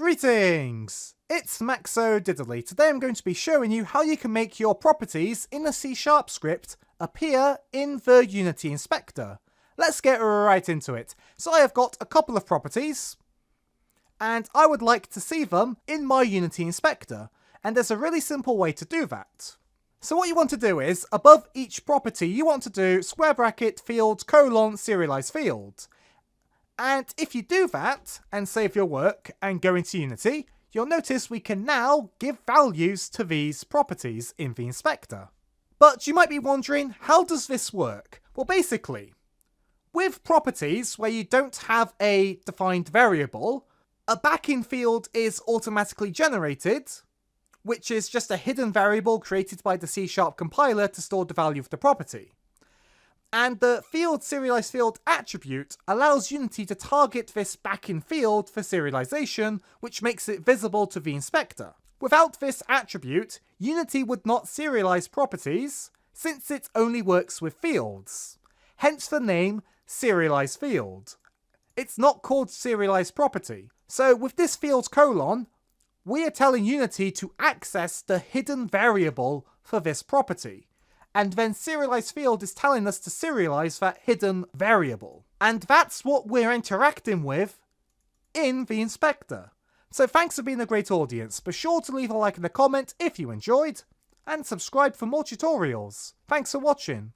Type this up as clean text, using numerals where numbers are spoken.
Greetings! It's Maxo Diddly. Today I'm going to be showing you how you can make your properties in a C# script appear in the Unity Inspector. Let's get right into it. So I have got a couple of properties, and I would like to see them in my Unity Inspector. And there's a really simple way to do that. So what you want to do is, above each property, you want to do square bracket field : SerializeField. And if you do that, and save your work, and go into Unity, you'll notice we can now give values to these properties in the inspector. But you might be wondering, how does this work? Well, basically, with properties where you don't have a defined variable, a back-in field is automatically generated, which is just a hidden variable created by the C# compiler to store the value of the property. And the SerializeField attribute allows Unity to target this back-in field for serialization, which makes it visible to the inspector. Without this attribute, Unity would not serialize properties, since it only works with fields. Hence the name SerializeField. It's not called serialize property. So with this field : we are telling Unity to access the hidden variable for this property. And then SerializeField is telling us to serialize that hidden variable. And that's what we're interacting with in the inspector. So thanks for being a great audience. Be sure to leave a like and a comment if you enjoyed, and subscribe for more tutorials. Thanks for watching.